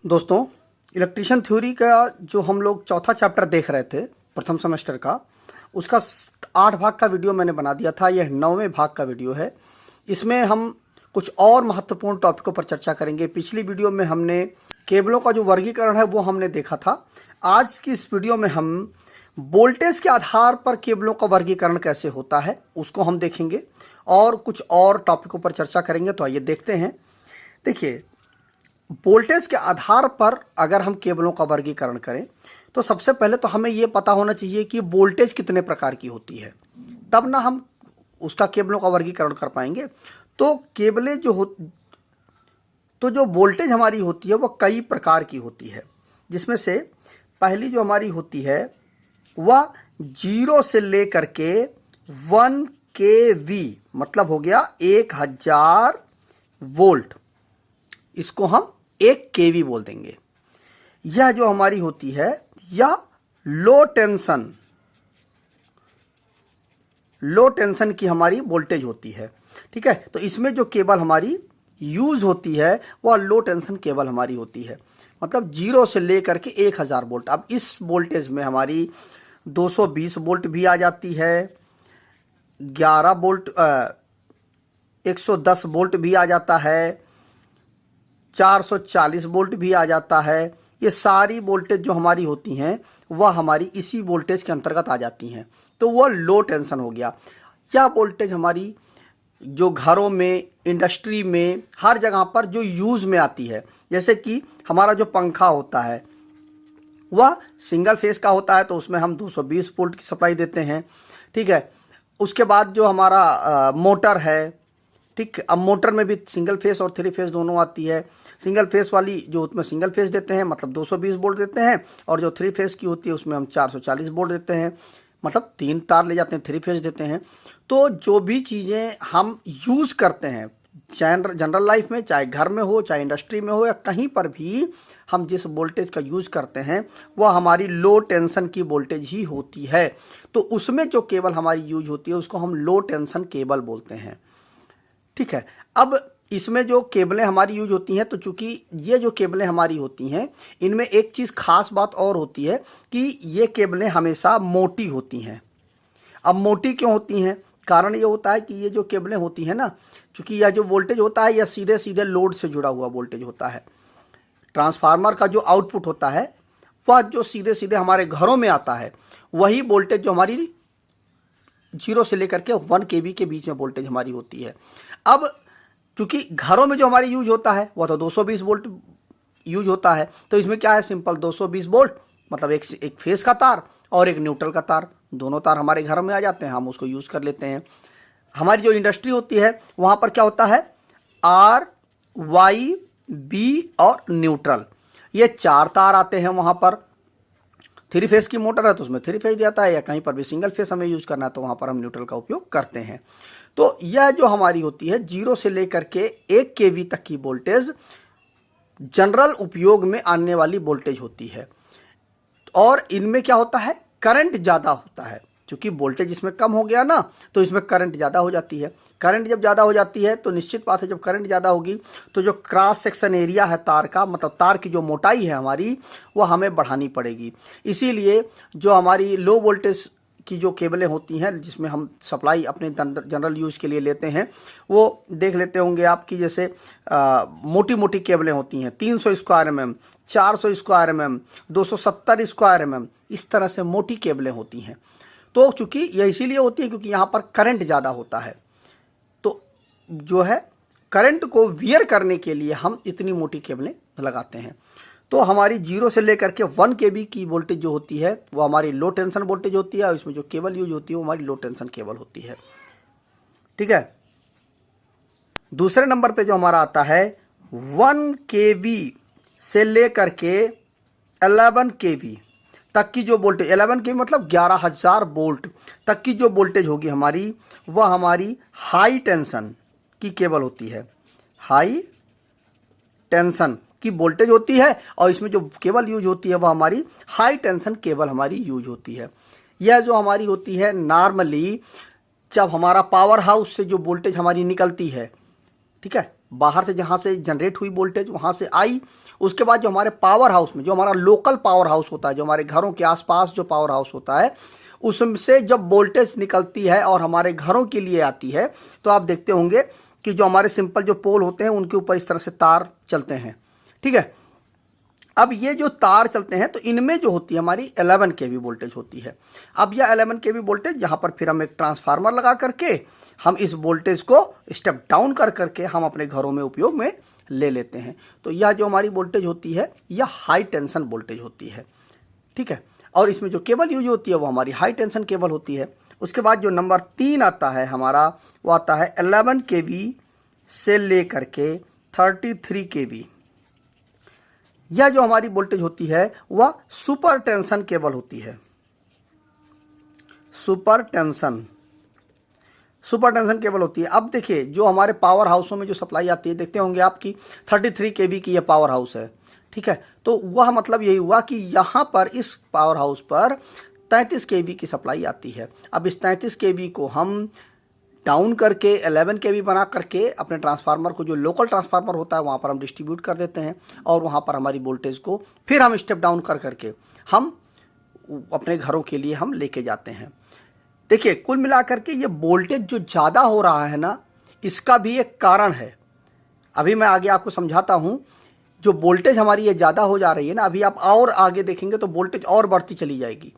दोस्तों, electrician theory का जो हम लोग चौथा चैप्टर देख रहे थे प्रथम सेमेस्टर का, उसका 8 भाग का वीडियो मैंने बना दिया था। यह 9वें भाग का वीडियो है। इसमें हम कुछ और महत्वपूर्ण टॉपिकों पर चर्चा करेंगे। पिछली वीडियो में हमने केबलों का जो वर्गीकरण है वो हमने देखा था। आज की इस वीडियो में हम वोल्टेज के आधार पर केबलों का वर्गीकरण कैसे होता है उसको हम देखेंगे और कुछ और टॉपिकों पर चर्चा करेंगे। तो आइए देखते हैं। देखिए, वोल्टेज के आधार पर अगर हम केबलों का वर्गीकरण करें तो सबसे पहले तो हमें यह पता होना चाहिए कि वोल्टेज कितने प्रकार की होती है, तब ना हम उसका केबलों का वर्गीकरण कर पाएंगे। तो केबलें जो वोल्टेज हमारी होती है वह कई प्रकार की होती है, जिसमें से पहली जो हमारी होती है वह 0 से लेकर के 1 kV, मतलब हो गया 1000 वोल्ट, इसको हम 1 kV बोल देंगे। यह जो हमारी होती है यह लो टेंशन की हमारी वोल्टेज होती है। ठीक है, तो इसमें जो केबल हमारी यूज होती है वह लो टेंशन केबल हमारी होती है, मतलब 0 से लेकर के 1000 वोल्ट। अब इस वोल्टेज में हमारी 220 वोल्ट भी आ जाती है, 11 वोल्ट 110 वोल्ट भी आ जाता है, 440 वोल्ट भी आ जाता है। ये सारी वोल्टेज जो हमारी होती हैं वह हमारी इसी वोल्टेज के अंतर्गत आ जाती हैं, तो वह लो टेंशन हो गया। यह वोल्टेज हमारी जो घरों में, इंडस्ट्री में, हर जगह पर जो यूज़ में आती है, जैसे कि हमारा जो पंखा होता है वह सिंगल फेस का होता है, तो उसमें हम 220 वोल्ट की सप्लाई देते हैं। ठीक है, उसके बाद जो हमारा मोटर है, ठीक, अब मोटर में भी सिंगल फेस और 3 फेस दोनों आती है। सिंगल फेस वाली जो उसमें सिंगल फेस देते हैं मतलब 220 वोल्ट देते हैं, और जो 3 फेस की होती है उसमें हम 440 वोल्ट देते हैं, मतलब 3 तार ले जाते हैं, 3 फेस देते हैं। तो जो भी चीज़ें हम यूज़ करते हैं जनरल लाइफ में, चाहे घर में हो, चाहे इंडस्ट्री में हो, या कहीं पर भी हम जिस वोल्टेज का यूज़ करते हैं वह हमारी लो टेंशन की वोल्टेज ही होती है। तो उसमें जो केबल हमारी यूज होती है उसको हम लो टेंशन केबल बोलते हैं। ठीक है, अब इसमें जो केबलें हमारी यूज होती हैं, तो चूंकि ये जो केबलें हमारी होती हैं इनमें एक चीज़ खास बात और होती है कि ये केबलें हमेशा मोटी होती हैं। अब मोटी क्यों होती हैं? कारण ये होता है कि ये जो केबलें होती हैं ना, चूंकि यह जो वोल्टेज होता है यह सीधे सीधे लोड से जुड़ा हुआ वोल्टेज होता है। ट्रांसफार्मर का जो आउटपुट होता है वह जो सीधे सीधे हमारे घरों में आता है, वही वोल्टेज जो हमारी 0 से लेकर के 1 kV के बीच में वोल्टेज हमारी होती है। अब चूंकि घरों में जो हमारी यूज होता है वह तो 220 वोल्ट यूज होता है, तो इसमें क्या है, सिंपल 220 वोल्ट मतलब एक फेस का तार और एक न्यूट्रल का तार, दोनों तार हमारे घर में आ जाते हैं, हम उसको यूज़ कर लेते हैं। हमारी जो इंडस्ट्री होती है वहाँ पर क्या होता है, R, Y, B और न्यूट्रल, ये 4 तार आते हैं वहाँ पर। 3 फेस की मोटर है तो उसमें 3 फेस जाता है, या कहीं पर भी सिंगल फेस हमें यूज़ करना है तो वहाँ पर हम न्यूट्रल का उपयोग करते हैं। तो यह जो हमारी होती है 0 से लेकर के 1 kV तक की वोल्टेज जनरल उपयोग में आने वाली वोल्टेज होती है। और इनमें क्या होता है, करंट ज़्यादा होता है। क्योंकि वोल्टेज इसमें कम हो गया ना, तो इसमें करंट ज़्यादा हो जाती है। करंट जब ज़्यादा हो जाती है तो निश्चित बात है, जब करंट ज़्यादा होगी तो जो क्रॉस सेक्शन एरिया है तार का, मतलब तार की जो मोटाई है हमारी, वह हमें बढ़ानी पड़ेगी। इसीलिए जो हमारी लो वोल्टेज की जो केबलें होती हैं जिसमें हम सप्लाई अपने जनरल यूज़ के लिए लेते हैं, वो देख लेते होंगे आप कि जैसे मोटी मोटी केबलें होती हैं, 300 square mm, 400 square mm, 270 square mm, इस तरह से मोटी केबलें होती हैं। तो चूंकि यह इसीलिए होती है क्योंकि यहाँ पर करंट ज़्यादा होता है, तो जो है करंट को वियर करने के लिए हम इतनी मोटी केबलें लगाते हैं। तो हमारी 0 से लेकर के 1 kV की वोल्टेज जो होती है वो हमारी लो टेंशन वोल्टेज होती है, और इसमें जो केबल यूज होती है वो हमारी लो टेंशन केबल होती है। ठीक है, दूसरे नंबर पे जो हमारा आता है 1 kV से लेकर के 11 kV तक की जो वोल्टेज, 11 kV मतलब 11000 वोल्ट तक की जो वोल्टेज होगी हमारी, वह हमारी हाई टेंशन की केबल होती है। हाई टेंशन की वोल्टेज होती है, और इसमें जो केबल यूज होती है वह हमारी हाई टेंशन केबल हमारी यूज होती है। यह जो हमारी होती है नॉर्मली जब हमारा पावर हाउस से जो वोल्टेज हमारी निकलती है, ठीक है, बाहर से जहाँ से जनरेट हुई वोल्टेज वहाँ से आई, उसके बाद जो हमारे पावर हाउस में, जो हमारा लोकल पावर हाउस होता है, जो हमारे घरों के आसपास जो पावर हाउस होता है, उससे जब वोल्टेज निकलती है और हमारे घरों के लिए आती है, तो आप देखते होंगे कि जो हमारे सिंपल जो पोल होते हैं उनके ऊपर इस तरह से तार चलते हैं, ठीक है। अब ये जो तार चलते हैं तो इनमें जो होती है हमारी 11 केवी वोल्टेज होती है। अब यह 11 केवी वोल्टेज यहाँ पर फिर हम एक ट्रांसफार्मर लगा करके हम इस वोल्टेज को स्टेप डाउन कर करके हम अपने घरों में उपयोग में ले लेते हैं। तो यह जो हमारी वोल्टेज होती है यह हाई टेंशन वोल्टेज होती है, ठीक है। और इसमें जो केबल यूज होती है वो हमारी हाई टेंशन केबल होती है। उसके बाद जो नंबर 3 आता है हमारा, वो आता है 11 केवी से लेकर के 33 केवी। यह जो हमारी वोल्टेज होती है वह सुपर टेंशन केबल होती है। सुपर टेंशन केबल होती है। अब देखिए जो हमारे पावर हाउसों में जो सप्लाई आती है, देखते होंगे आपकी 33 केवी की यह पावर हाउस है, ठीक है। तो वह मतलब यही हुआ कि यहाँ पर इस पावर हाउस पर 33 केवी की सप्लाई आती है। अब इस 33 केवी को हम डाउन करके 11 केवी बना करके अपने ट्रांसफार्मर को, जो लोकल ट्रांसफार्मर होता है, वहाँ पर हम डिस्ट्रीब्यूट कर देते हैं और वहाँ पर हमारी वोल्टेज को फिर हम स्टेप डाउन कर करके हम अपने घरों के लिए हम लेके जाते हैं। देखिए कुल मिलाकर के ये वोल्टेज जो ज़्यादा हो रहा है ना, इसका भी एक कारण है। अभी मैं आगे आपको समझाता हूँ। जो वोल्टेज हमारी ये ज़्यादा हो जा रही है ना, अभी आप और आगे देखेंगे तो वोल्टेज और बढ़ती चली जाएगी।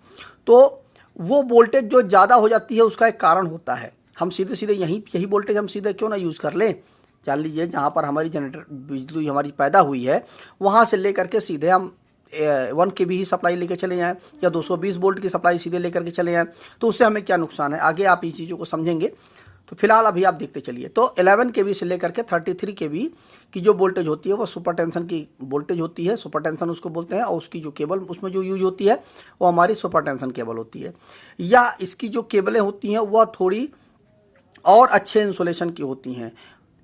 तो वो वोल्टेज जो ज़्यादा हो जाती है उसका एक कारण होता है। हम सीधे सीधे यही वोल्टेज हम सीधे क्यों ना यूज़ कर लें। जान लीजिए जहाँ पर हमारी जनरेटर बिजली हमारी पैदा हुई है वहाँ से लेकर के सीधे हम 1 केवी ही सप्लाई लेकर चले जाएँ या 220 वोल्ट की सप्लाई सीधे लेकर के चले जाएँ, तो उससे हमें क्या नुकसान है, आगे आप इन चीज़ों को समझेंगे। तो फिलहाल अभी आप देखते चलिए। तो 11 केवी से लेकर के 33 केवी की जो वोल्टेज होती है वो सुपर टेंशन की वोल्टेज होती है। सुपर टेंशन उसको बोलते हैं। और उसकी जो केबल उसमें जो यूज होती है वो हमारी सुपर टेंशन केबल होती है, या इसकी जो केबलें होती हैं वह थोड़ी और अच्छे इंसुलेशन की होती हैं,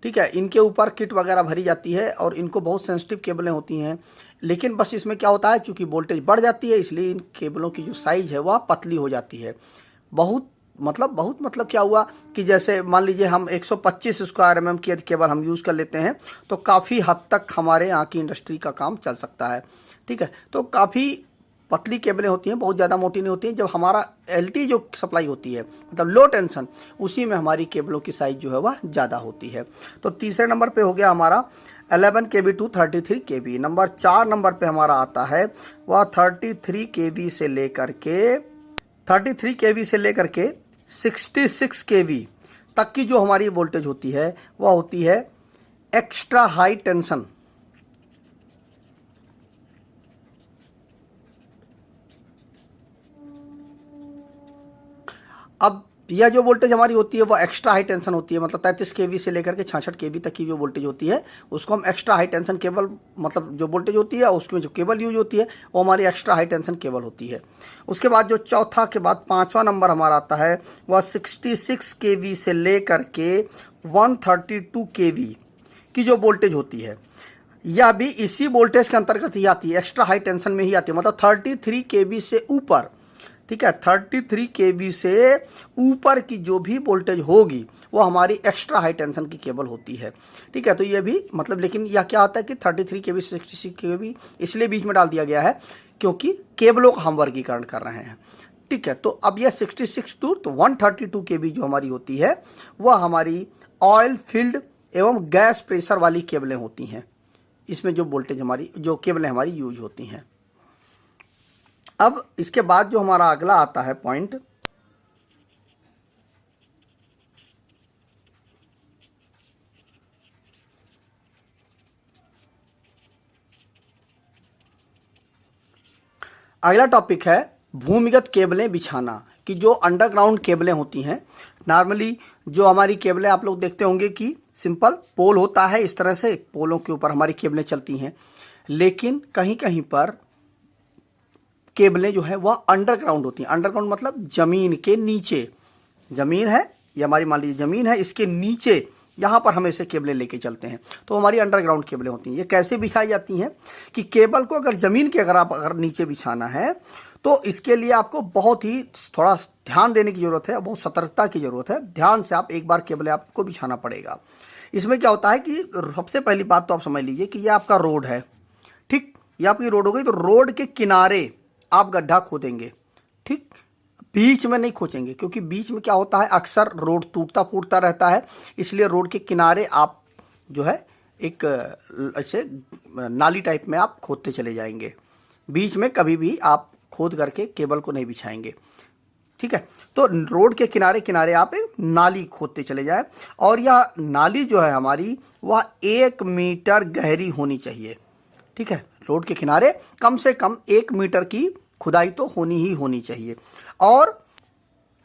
ठीक है। इनके ऊपर किट वगैरह भरी जाती है और इनको बहुत सेंसिटिव केबलें होती हैं। लेकिन बस इसमें क्या होता है, चूँकि वोल्टेज बढ़ जाती है इसलिए इन केबलों की जो साइज़ है वह पतली हो जाती है। बहुत मतलब क्या हुआ कि जैसे मान लीजिए हम 125 स्क्वायर mm की यदि केबल हम यूज़ कर लेते हैं तो काफ़ी हद तक हमारे यहाँ की इंडस्ट्री का काम चल सकता है, ठीक है। तो काफ़ी पतली केबलें होती हैं, बहुत ज़्यादा मोटी नहीं होती हैं। जब हमारा LT जो सप्लाई होती है मतलब लो टेंशन, उसी में हमारी केबलों की साइज़ जो है वह ज़्यादा होती है। तो तीसरे नंबर पे हो गया हमारा 11 केवी टू 33 केवी। नंबर 4 नंबर पे हमारा आता है वह 33 केवी से लेकर के 66 केवी तक की जो हमारी वोल्टेज होती है वह होती है एक्स्ट्रा हाई टेंशन। अब यह जो वोल्टेज हमारी होती है वह एक्स्ट्रा हाई टेंशन होती है, मतलब 33 केवी से लेकर के 66 केवी तक की जो वोल्टेज होती है उसको हम एक्स्ट्रा हाई टेंशन केबल, मतलब जो वोल्टेज होती है उसमें जो केबल यूज होती है वो हमारी एक्स्ट्रा हाई टेंशन केबल होती है। उसके बाद जो चौथा के बाद 5वां नंबर हमारा आता है वह 66 केवी से लेकर के 132 केवी की जो वोल्टेज होती है, यह भी इसी वोल्टेज के अंतर्गत ही आती है, एक्स्ट्रा हाई टेंशन में ही आती है। मतलब 33 केवी से ऊपर, ठीक है, 33 केवी से ऊपर की जो भी वोल्टेज होगी वो हमारी एक्स्ट्रा हाई टेंशन की केबल होती है, ठीक है। तो ये भी मतलब, लेकिन यह क्या होता है कि 33 केवी से 66 केवी इसलिए बीच में डाल दिया गया है क्योंकि केबलों का हम वर्गीकरण कर रहे हैं, ठीक है। तो अब यह 66 टू तो 132 केवी जो हमारी होती है वह हमारी ऑयल फील्ड एवं गैस प्रेशर वाली केबलें होती हैं। इसमें जो वोल्टेज हमारी जो केबलें हमारी यूज होती हैं। अब इसके बाद जो हमारा अगला आता है पॉइंट, अगला टॉपिक है भूमिगत केबलें बिछाना। कि जो अंडरग्राउंड केबलें होती हैं, नॉर्मली जो हमारी केबलें आप लोग देखते होंगे कि सिंपल पोल होता है, इस तरह से पोलों के ऊपर हमारी केबलें चलती हैं, लेकिन कहीं कहीं पर केबलें जो है वह अंडरग्राउंड होती हैं। अंडरग्राउंड मतलब जमीन के नीचे, जमीन है ये हमारी, मान लीजिए जमीन है, इसके नीचे यहाँ पर हम ऐसे केबलें लेके चलते हैं, तो हमारी अंडरग्राउंड केबलें होती हैं। ये कैसे बिछाई जाती हैं कि केबल को अगर ज़मीन के अगर नीचे बिछाना है तो इसके लिए आपको बहुत ही थोड़ा ध्यान देने की ज़रूरत है, बहुत सतर्कता की ज़रूरत है। ध्यान से आप एक बार केबलें आपको बिछाना पड़ेगा। इसमें क्या होता है कि सबसे पहली बात तो आप समझ लीजिए कि ये आपका रोड है, ठीक, ये आपकी रोड हो गई। तो रोड के किनारे आप गड्ढा खोदेंगे, ठीक, बीच में नहीं खोदेंगे, क्योंकि बीच में क्या होता है अक्सर रोड टूटता फूटता रहता है, इसलिए रोड के किनारे आप जो है एक ऐसे नाली टाइप में आप खोदते चले जाएंगे। बीच में कभी भी आप खोद करके केबल को नहीं बिछाएंगे, ठीक है। तो रोड के किनारे किनारे आप एक नाली खोदते चले जाए, और यह नाली जो है हमारी वह 1 मीटर गहरी होनी चाहिए, ठीक है। रोड के किनारे कम से कम 1 मीटर की खुदाई तो होनी ही होनी चाहिए, और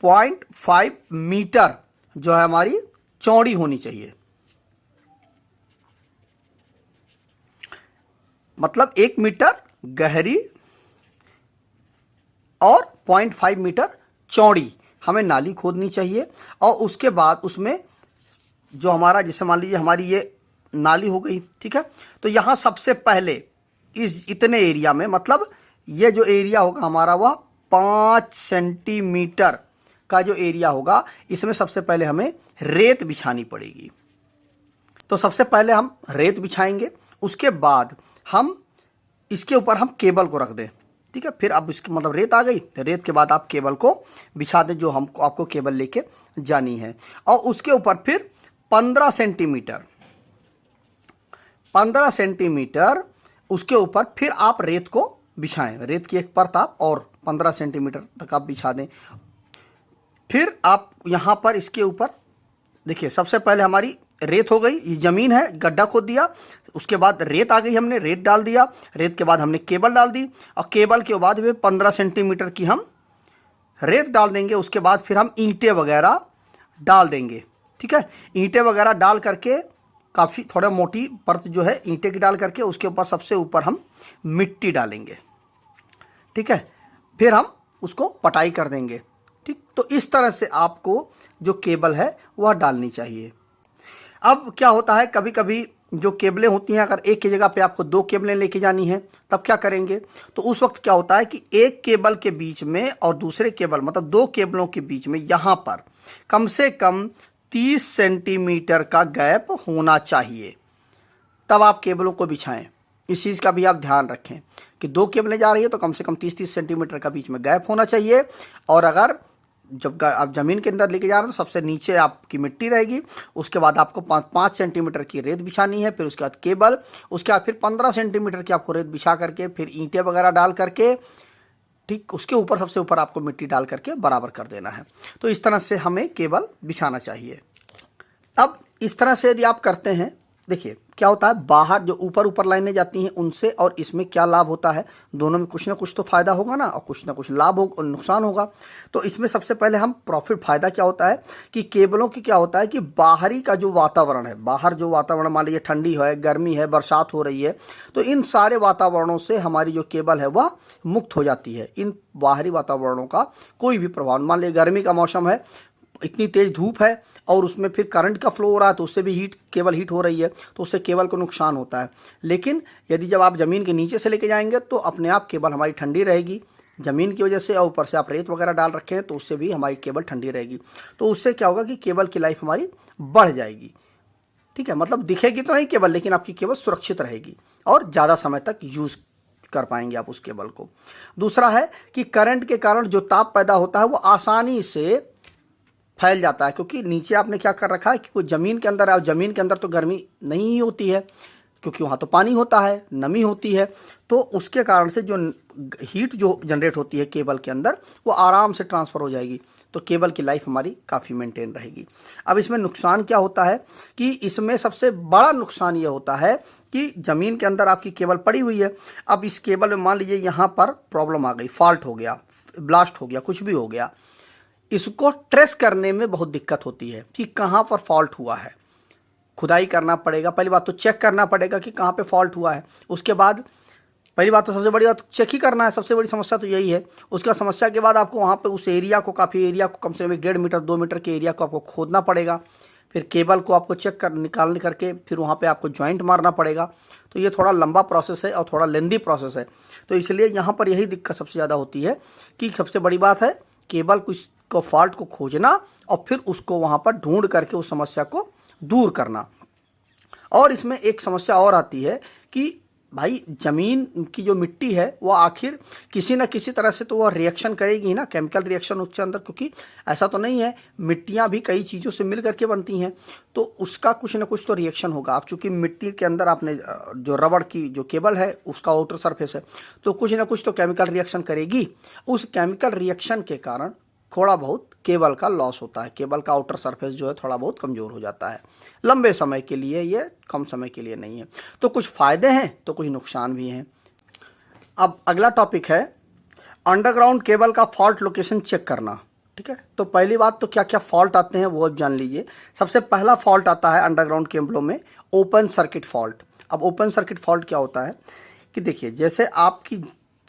0.5 मीटर जो है हमारी चौड़ी होनी चाहिए। मतलब 1 मीटर गहरी और 0.5 मीटर चौड़ी हमें नाली खोदनी चाहिए। और उसके बाद उसमें जो हमारा, जैसे मान लीजिए हमारी ये नाली हो गई, ठीक है। तो यहाँ सबसे पहले इस इतने एरिया में, मतलब ये जो एरिया होगा हमारा वह 5 सेंटीमीटर का जो एरिया होगा, इसमें सबसे पहले हमें रेत बिछानी पड़ेगी। तो सबसे पहले हम रेत बिछाएंगे, उसके बाद हम इसके ऊपर हम केबल को रख दें, ठीक है। फिर अब इसके मतलब रेत आ गई, रेत के बाद आप केबल को बिछा दें जो हमको आपको केबल लेके जानी है। और उसके ऊपर फिर 15 सेंटीमीटर उसके ऊपर फिर आप रेत को बिछाएं। रेत की एक परत आप और 15 सेंटीमीटर तक आप बिछा दें। फिर आप यहाँ पर इसके ऊपर देखिए, सबसे पहले हमारी रेत हो गई, ये ज़मीन है, गड्ढा खोद दिया, उसके बाद रेत आ गई, हमने रेत डाल दिया, रेत के बाद हमने केबल डाल दी, और केबल के बाद भी 15 सेंटीमीटर की हम रेत डाल देंगे। उसके बाद फिर हम ईंटें वगैरह डाल देंगे, ठीक है। ईंटें वगैरह डाल करके काफ़ी थोड़ा मोटी परत जो है ईंटें की डाल करके उसके ऊपर सबसे ऊपर हम मिट्टी डालेंगे, ठीक है। फिर हम उसको पटाई कर देंगे, ठीक। तो इस तरह से आपको जो केबल है वह डालनी चाहिए। अब क्या होता है, कभी कभी जो केबलें होती हैं, अगर एक की जगह पे आपको 2 केबलें लेके जानी है, तब क्या करेंगे, तो उस वक्त क्या होता है कि एक केबल के बीच में और दूसरे केबल, मतलब 2 केबलों के बीच में यहाँ पर कम से कम 30 सेंटीमीटर का गैप होना चाहिए, तब आप केबलों को बिछाएं। इस चीज़ का भी आप ध्यान रखें कि 2 केबलें जा रही है तो कम से कम 30-30 सेंटीमीटर का बीच में गैप होना चाहिए। और अगर जब आप ज़मीन के अंदर लेके जा रहे हैं तो सबसे नीचे आपकी मिट्टी रहेगी, उसके बाद आपको 5 सेंटीमीटर की रेत बिछानी है, फिर उसके बाद केबल, उसके बाद फिर 15 सेंटीमीटर की आपको रेत बिछा करके फिर ईंटें वगैरह डाल करके, ठीक, उसके ऊपर सबसे ऊपर आपको मिट्टी डाल करके बराबर कर देना है। तो इस तरह से हमें केबल बिछाना चाहिए। अब इस तरह से यदि आप करते हैं, देखिए क्या होता है, बाहर जो ऊपर लाइनें जाती हैं उनसे और इसमें क्या लाभ होता है, दोनों में कुछ ना कुछ तो फ़ायदा होगा ना, और कुछ ना कुछ लाभ हो और नुकसान होगा। तो इसमें सबसे पहले हम प्रॉफिट, फ़ायदा क्या होता है कि केबलों की क्या होता है कि बाहरी का जो वातावरण है, बाहर जो वातावरण मान लीजिए ठंडी है, गर्मी है, बरसात हो रही है, तो इन सारे वातावरणों से हमारी जो केबल है वह मुक्त हो जाती है। इन बाहरी वातावरणों का कोई भी प्रभाव, मान लीजिए गर्मी का मौसम है, इतनी तेज़ धूप है और उसमें फिर करंट का फ्लो हो रहा है, तो उससे भी केबल हीट हो रही है, तो उससे केबल को नुकसान होता है। लेकिन यदि जब आप ज़मीन के नीचे से लेके जाएंगे तो अपने आप केबल हमारी ठंडी रहेगी ज़मीन की वजह से, और ऊपर से आप रेत वगैरह डाल रखे हैं तो उससे भी हमारी केबल ठंडी रहेगी। तो उससे क्या होगा कि केबल की लाइफ हमारी बढ़ जाएगी, ठीक है। मतलब दिखेगी तो नहीं केबल, लेकिन आपकी केबल सुरक्षित रहेगी और ज़्यादा समय तक यूज़ कर पाएंगे आप उस केबल को। दूसरा है कि करंट के कारण जो ताप पैदा होता है वो आसानी से फैल जाता है, क्योंकि नीचे आपने क्या कर रखा है कि कोई ज़मीन के अंदर है, और ज़मीन के अंदर तो गर्मी नहीं ही होती है क्योंकि वहाँ तो पानी होता है, नमी होती है, तो उसके कारण से जो हीट जो जनरेट होती है केबल के अंदर वो आराम से ट्रांसफ़र हो जाएगी, तो केबल की लाइफ हमारी काफ़ी मेंटेन रहेगी। अब इसमें नुकसान क्या होता है कि इसमें सबसे बड़ा नुकसान ये होता है कि ज़मीन के अंदर आपकी केबल पड़ी हुई है, अब इस केबल में मान लीजिए यहाँ पर प्रॉब्लम आ गई, फॉल्ट हो गया, ब्लास्ट हो गया, कुछ भी हो गया, इसको ट्रेस करने में बहुत दिक्कत होती है कि कहाँ पर फॉल्ट हुआ है। खुदाई करना पड़ेगा, पहली बात तो चेक करना पड़ेगा कि कहाँ पे फॉल्ट हुआ है। उसके बाद पहली बात तो सबसे बड़ी बात चेक ही करना है, सबसे बड़ी समस्या तो यही है। उसके बाद समस्या के बाद आपको वहाँ पे उस एरिया को, काफ़ी एरिया को, कम से कम 1.5 मीटर 2 मीटर के एरिया को आपको खोदना पड़ेगा, फिर केबल को आपको चेक कर निकालने करके फिर वहाँ पे आपको जॉइंट मारना पड़ेगा। तो ये थोड़ा लंबा प्रोसेस है और थोड़ा लेंदी प्रोसेस है, तो इसलिए यहाँ पर यही दिक्कत सबसे ज़्यादा होती है कि सबसे बड़ी बात है केबल को फॉल्ट को खोजना और फिर उसको वहाँ पर ढूंढ करके उस समस्या को दूर करना। और इसमें एक समस्या और आती है कि भाई ज़मीन की जो मिट्टी है वो आखिर किसी न किसी तरह से तो वह रिएक्शन करेगी ना, केमिकल रिएक्शन उसके अंदर, क्योंकि ऐसा तो नहीं है, मिट्टियाँ भी कई चीज़ों से मिल करके बनती हैं, तो उसका कुछ ना कुछ तो रिएक्शन होगा। आप चूँकि मिट्टी के अंदर आपने जो रबड़ की जो केबल है उसका आउटर सरफेस है, तो कुछ ना कुछ तो केमिकल रिएक्शन करेगी। उस केमिकल रिएक्शन के कारण थोड़ा बहुत केबल का लॉस होता है, केबल का आउटर सरफेस जो है थोड़ा बहुत कमज़ोर हो जाता है लंबे समय के लिए, ये कम समय के लिए नहीं है। तो कुछ फ़ायदे हैं तो कुछ नुकसान भी हैं। अब अगला टॉपिक है अंडरग्राउंड केबल का फॉल्ट लोकेशन चेक करना। ठीक है, तो पहली बात तो क्या क्या फॉल्ट आते हैं वो अब जान लीजिए। सबसे पहला फॉल्ट आता है अंडरग्राउंड केबलों में ओपन सर्किट फॉल्ट। अब ओपन सर्किट फॉल्ट क्या होता है कि देखिए, जैसे आपकी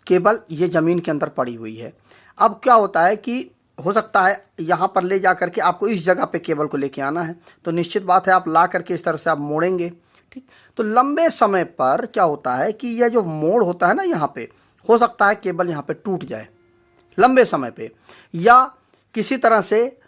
केबल ये ज़मीन के अंदर पड़ी हुई है, अब क्या होता है कि हो सकता है यहाँ पर ले जा करके आपको इस जगह पे केबल को लेके आना है, तो निश्चित बात है आप ला करके इस तरह से आप मोड़ेंगे। ठीक, तो लंबे समय पर क्या होता है कि यह जो मोड़ होता है ना, यहाँ पे हो सकता है केबल यहाँ पे टूट जाए लंबे समय पे, या किसी तरह से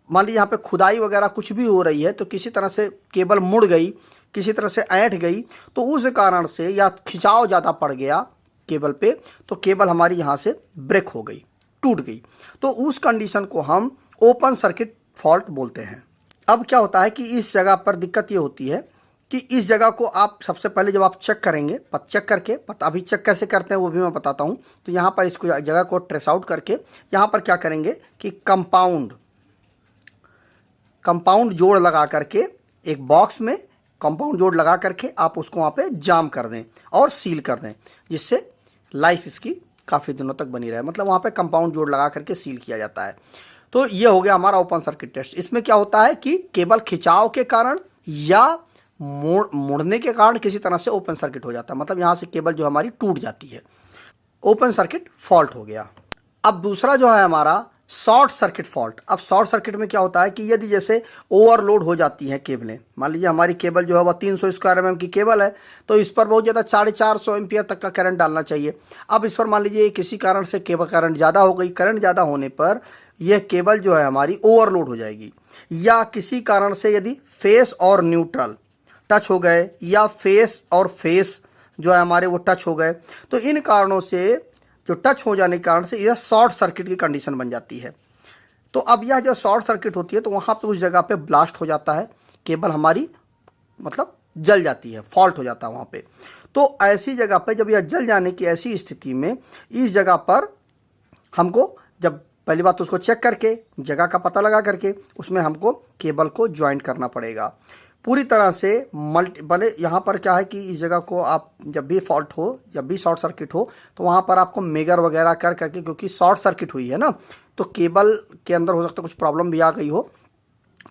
मान लीजिए यहाँ पे खुदाई वगैरह कुछ भी हो रही है तो किसी तरह से केबल मुड़ गई, किसी तरह से ऐंठ गई, तो उस कारण से या खिंचाव ज़्यादा पड़ गया केबल पे, तो केबल हमारी यहाँ से ब्रेक हो गई, टूट गई, तो उस कंडीशन को हम ओपन सर्किट फॉल्ट बोलते हैं। अब क्या होता है कि इस जगह पर दिक्कत ये होती है कि इस जगह को आप सबसे पहले जब आप चेक करेंगे, चेक करके अभी चेक कैसे करते हैं वो भी मैं बताता हूँ। तो यहाँ पर इसको जगह को ट्रेस आउट करके यहाँ पर क्या करेंगे कि कंपाउंड जोड़ लगा करके एक बॉक्स में कंपाउंड जोड़ लगा करके आप उसको वहाँ पे जाम कर दें और सील कर दें, जिससे लाइफ इसकी काफ़ी दिनों तक बनी रहे। मतलब वहाँ पे कंपाउंड जोड़ लगा करके सील किया जाता है। तो ये हो गया हमारा ओपन सर्किट टेस्ट। इसमें क्या होता है कि केबल खिंचाव के कारण या मुड़ने के कारण किसी तरह से ओपन सर्किट हो जाता है, मतलब यहाँ से केबल जो हमारी टूट जाती है, ओपन सर्किट फॉल्ट हो गया। अब दूसरा जो है हमारा शॉर्ट सर्किट फॉल्ट। अब शॉर्ट सर्किट में क्या होता है कि यदि जैसे ओवरलोड हो जाती हैं केबलें, मान लीजिए हमारी केबल जो है वह 300 स्क्वायर mm की केबल है, तो इस पर बहुत ज़्यादा 450 एम्पियर तक का करंट डालना चाहिए। अब इस पर मान लीजिए किसी कारण से केबल करंट ज़्यादा हो गई, करंट ज़्यादा होने पर यह केबल जो है हमारी ओवरलोड हो जाएगी, या किसी कारण से यदि फेस और न्यूट्रल टच हो गए या फेस और फेस जो है हमारे वो टच हो गए, तो इन कारणों से जो टच हो जाने के कारण से यह शॉर्ट सर्किट की कंडीशन बन जाती है। तो अब यह जो शॉर्ट सर्किट होती है तो वहाँ पे उस जगह पे ब्लास्ट हो जाता है, केबल हमारी मतलब जल जाती है, फॉल्ट हो जाता है वहाँ पे। तो ऐसी जगह पे जब यह जल जाने की ऐसी स्थिति में इस जगह पर हमको जब पहली बात तो उसको चेक करके जगह का पता लगा करके उसमें हमको केबल को ज्वाइंट करना पड़ेगा पूरी तरह से। भले यहाँ पर क्या है कि इस जगह को आप जब भी फॉल्ट हो, जब भी शॉर्ट सर्किट हो, तो वहाँ पर आपको मेगर वगैरह कर करके, क्योंकि शॉर्ट सर्किट हुई है ना, तो केबल के अंदर हो सकता है कुछ प्रॉब्लम भी आ गई हो,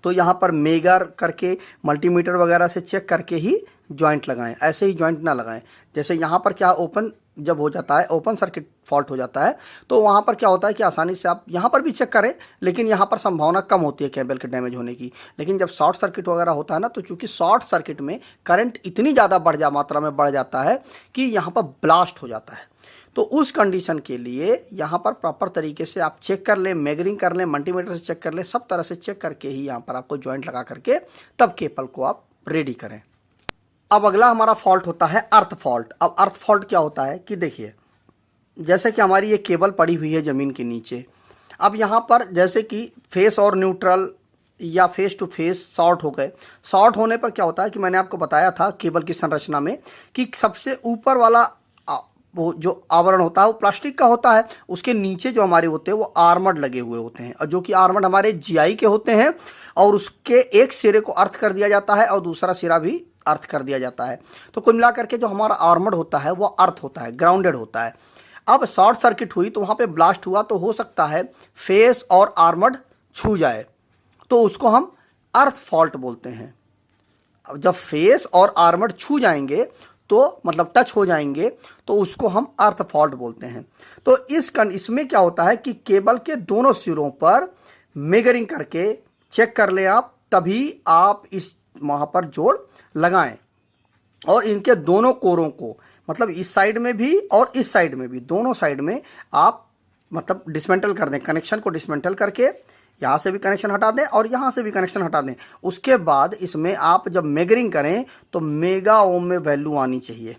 तो यहाँ पर मेगर करके मल्टीमीटर वगैरह से चेक करके ही जॉइंट लगाएं, ऐसे ही जॉइंट ना लगाएं। जैसे यहाँ पर क्या ओपन जब हो जाता है, ओपन सर्किट फॉल्ट हो जाता है, तो वहाँ पर क्या होता है कि आसानी से आप यहाँ पर भी चेक करें, लेकिन यहाँ पर संभावना कम होती है केबल के डैमेज होने की। लेकिन जब शॉर्ट सर्किट वगैरह होता है ना, तो चूंकि शॉर्ट सर्किट में करंट इतनी ज़्यादा मात्रा में बढ़ जाता है कि यहाँ पर ब्लास्ट हो जाता है। तो उस कंडीशन के लिए यहाँ पर प्रॉपर तरीके से आप चेक कर लें, मेजरिंग कर लें, मल्टीमीटर से चेक कर लें, सब तरह से चेक करके ही यहाँ पर आपको जॉइंट लगा करके तब केबल को आप रेडी करें। अब अगला हमारा फॉल्ट होता है अर्थ फॉल्ट। अब अर्थ फॉल्ट क्या होता है कि देखिए, जैसे कि हमारी ये केबल पड़ी हुई है ज़मीन के नीचे, अब यहाँ पर जैसे कि फेस और न्यूट्रल या फेस टू फेस शॉर्ट हो गए। शॉर्ट होने पर क्या होता है कि मैंने आपको बताया था केबल की संरचना में कि सबसे ऊपर वाला वो जो आवरण होता है वो प्लास्टिक का होता है, उसके नीचे जो हमारे होते हैं वो आर्मड लगे हुए होते हैं, और जो कि आर्मड हमारे जीआई के होते हैं, और उसके एक सिरे को अर्थ कर दिया जाता है और दूसरा सिरा भी अर्थ कर दिया जाता है। तो कुल मिला करके जो हमारा आर्मड होता है वो अर्थ होता है, ग्राउंडेड होता है। अब शॉर्ट सर्किट हुई तो वहाँ पे ब्लास्ट हुआ, तो हो सकता है फेस और आर्मड छू जाए, तो उसको हम अर्थ फॉल्ट बोलते हैं। अब जब फेस और आर्मड छू जाएंगे तो मतलब टच हो जाएंगे, तो उसको हम अर्थ फॉल्ट बोलते हैं। तो इसमें क्या होता है कि केबल के दोनों सिरों पर मेजरिंग करके चेक कर लें आप, तभी आप इस वहाँ पर जोड़ लगाएं, और इनके दोनों कोरों को मतलब इस साइड में भी और इस साइड में भी, दोनों साइड में आप मतलब डिसमेंटल कर दें, कनेक्शन को डिसमेंटल करके यहाँ से भी कनेक्शन हटा दें और यहाँ से भी कनेक्शन हटा दें। उसके बाद इसमें आप जब मेजरिंग करें तो मेगा ओम में वैल्यू आनी चाहिए।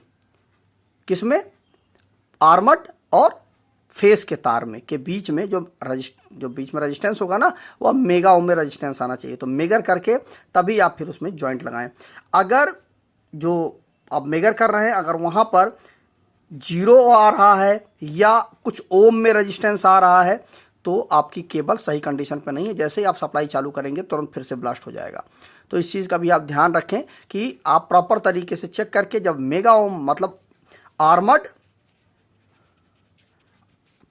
किसमें? आर्मड और फेस के तार में के बीच में जो बीच में रेजिस्टेंस होगा ना, वह मेगा ओम में रेजिस्टेंस आना चाहिए। तो मेजर करके तभी आप फिर उसमें जॉइंट लगाएं। अगर जो आप मेजर कर रहे हैं अगर वहाँ पर 0 आ रहा है या कुछ ओम में रेजिस्टेंस आ रहा है तो आपकी केबल सही कंडीशन पर नहीं है। जैसे ही आप सप्लाई चालू करेंगे तुरंत फिर से ब्लास्ट हो जाएगा। तो इस चीज़ का भी आप ध्यान रखें कि आप प्रॉपर तरीके से चेक करके, जब मेगा ओम मतलब आर्मड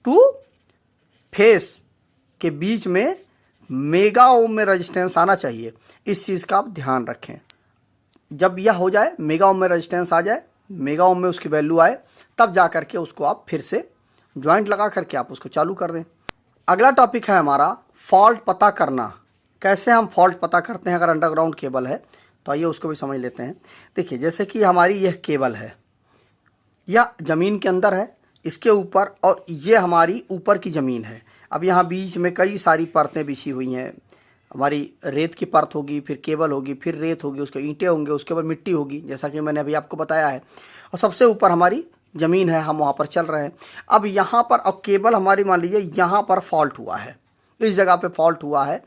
टू फेस के बीच में मेगा ओम में रेजिस्टेंस आना चाहिए, इस चीज़ का आप ध्यान रखें। जब यह हो जाए, मेगा ओम में रेजिस्टेंस आ जाए, मेगा ओम में उसकी वैल्यू आए, तब जा करके उसको आप फिर से जॉइंट लगा करके आप उसको चालू कर दें। अगला टॉपिक है हमारा फॉल्ट पता करना। कैसे हम फॉल्ट पता करते हैं अगर अंडरग्राउंड केबल है, तो आइए उसको भी समझ लेते हैं। देखिए, जैसे कि हमारी यह केबल है, यह ज़मीन के अंदर है, इसके ऊपर, और ये हमारी ऊपर की ज़मीन है। अब यहाँ बीच में कई सारी परतें बिछी हुई हैं। हमारी रेत की परत होगी, फिर केबल होगी, फिर रेत होगी, उसके ईंटें होंगे, उसके ऊपर मिट्टी होगी, जैसा कि मैंने अभी आपको बताया है, और सबसे ऊपर हमारी ज़मीन है, हम वहाँ पर चल रहे हैं। अब यहाँ पर अब केबल हमारी, मान लीजिए यहाँ पर फॉल्ट हुआ है, इस जगह पे फॉल्ट हुआ है,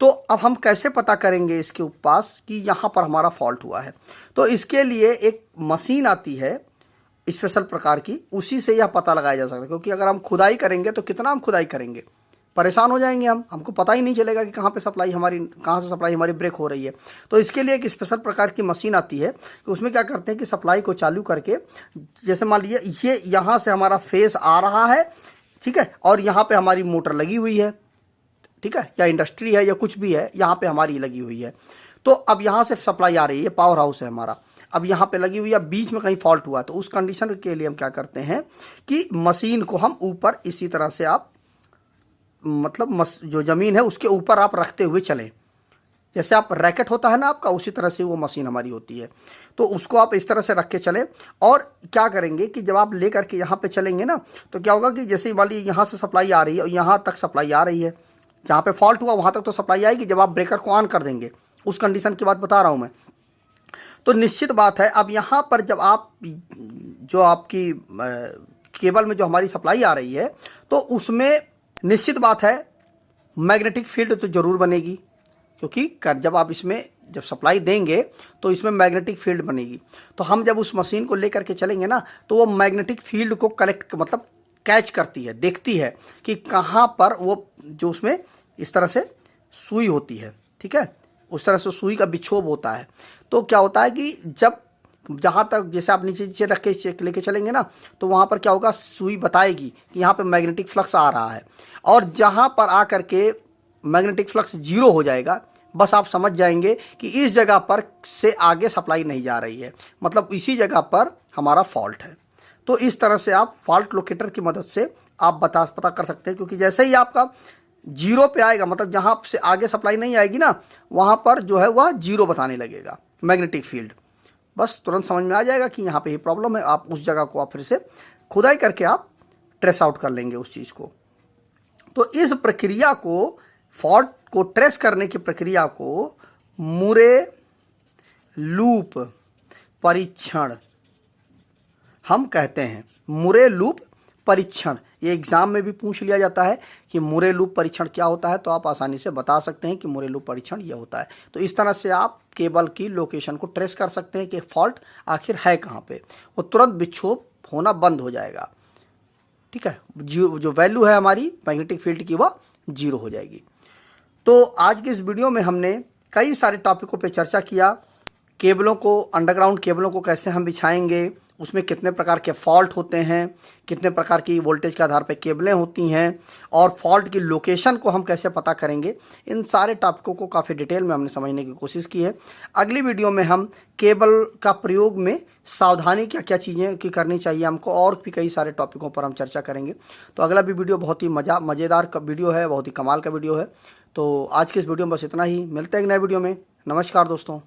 तो अब हम कैसे पता करेंगे इसके पास कि यहाँ पर हमारा फॉल्ट हुआ है? तो इसके लिए एक मशीन आती है स्पेशल प्रकार की, उसी से यह पता लगाया जा सकता है। क्योंकि अगर हम खुदाई करेंगे तो कितना हम खुदाई करेंगे, परेशान हो जाएंगे हमको पता ही नहीं चलेगा कि कहाँ से सप्लाई हमारी ब्रेक हो रही है। तो इसके लिए एक स्पेशल प्रकार की मशीन आती है कि उसमें क्या करते हैं कि सप्लाई को चालू करके, जैसे मान लीजिए ये यहाँ से हमारा फेस आ रहा है, ठीक है, और यहाँ पे हमारी मोटर लगी हुई है, ठीक है, या इंडस्ट्री है या कुछ भी है, यहाँ पे हमारी लगी हुई है। तो अब यहाँ से सप्लाई आ रही है, पावर हाउस है हमारा, अब यहाँ पे लगी हुई है, बीच में कहीं फॉल्ट हुआ, तो उस कंडीशन के लिए हम क्या करते हैं कि मशीन को हम ऊपर इसी तरह से आप मतलब जो ज़मीन है उसके ऊपर आप रखते हुए चलें। जैसे आप रैकेट होता है ना आपका, उसी तरह से वो मशीन हमारी होती है। तो उसको आप इस तरह से रख के चलें। और क्या करेंगे कि जब आप ले करके यहाँ पे चलेंगे ना, तो क्या होगा कि जैसे वाली यहाँ से सप्लाई आ रही है और यहाँ तक सप्लाई आ रही है, जहाँ पे फॉल्ट हुआ वहाँ तक तो सप्लाई आएगी। जब आप ब्रेकर को ऑन कर देंगे, उस कंडीशन की बात बता रहा हूँ मैं, तो निश्चित बात है अब यहाँ पर जब आप जो आपकी केबल में जो हमारी सप्लाई आ रही है, तो उसमें निश्चित बात है मैग्नेटिक फील्ड तो ज़रूर बनेगी। क्योंकि जब आप इसमें जब सप्लाई देंगे तो इसमें मैग्नेटिक फील्ड बनेगी। तो हम जब उस मशीन को लेकर के चलेंगे ना, तो वो मैग्नेटिक फील्ड को कलेक्ट मतलब कैच करती है, देखती है कि कहाँ पर वो जो उसमें इस तरह से सुई होती है, ठीक है, उस तरह से सुई का बिछोभ होता है। तो क्या होता है कि जब जहाँ तक जैसे आप नीचे रख के लेके चलेंगे ना, तो वहाँ पर क्या होगा, सुई बताएगी कि यहाँ पे मैग्नेटिक फ्लक्स आ रहा है। और जहाँ पर आ करके मैग्नेटिक फ्लक्स 0 हो जाएगा, बस आप समझ जाएंगे कि इस जगह पर से आगे सप्लाई नहीं जा रही है, मतलब इसी जगह पर हमारा फॉल्ट है। तो इस तरह से आप फॉल्ट लोकेटर की मदद से आप पता कर सकते हैं। क्योंकि जैसे ही आपका 0 पे आएगा, मतलब जहाँ से आगे सप्लाई नहीं आएगी ना, वहाँ पर जो है वह 0 बताने लगेगा मैग्नेटिक फील्ड। बस तुरंत समझ में आ जाएगा कि यहाँ पे ये प्रॉब्लम है। आप उस जगह को आप फिर से खुदाई करके आप ट्रेस आउट कर लेंगे उस चीज़ को। तो इस प्रक्रिया को, फॉल्ट को ट्रेस करने की प्रक्रिया को मुरे लूप परीक्षण हम कहते हैं। मुरे लूप परीक्षण, ये एग्जाम में भी पूछ लिया जाता है कि मुरे लूप परीक्षण क्या होता है, तो आप आसानी से बता सकते हैं कि मुरे लूप परीक्षण ये होता है। तो इस तरह से आप केबल की लोकेशन को ट्रेस कर सकते हैं कि फॉल्ट आखिर है कहाँ पे। वो तुरंत विक्षोभ होना बंद हो जाएगा, ठीक है, जो वैल्यू है हमारी मैग्नेटिक फील्ड की वह 0 हो जाएगी। तो आज की इस वीडियो में हमने कई सारे टॉपिकों पे चर्चा किया। केबलों को, अंडरग्राउंड केबलों को कैसे हम बिछाएंगे, उसमें कितने प्रकार के फॉल्ट होते हैं, कितने प्रकार की वोल्टेज के आधार पर केबलें होती हैं, और फॉल्ट की लोकेशन को हम कैसे पता करेंगे, इन सारे टॉपिकों को काफ़ी डिटेल में हमने समझने की कोशिश की है। अगली वीडियो में हम केबल का प्रयोग में सावधानी क्या क्या चीज़ें की करनी चाहिए हमको, और भी कई सारे टॉपिकों पर हम चर्चा करेंगे। तो अगला भी वीडियो बहुत ही मज़ेदार का वीडियो है, बहुत ही कमाल का वीडियो है। तो आज के इस वीडियो में बस इतना ही। मिलते हैं एक नए वीडियो में। नमस्कार दोस्तों।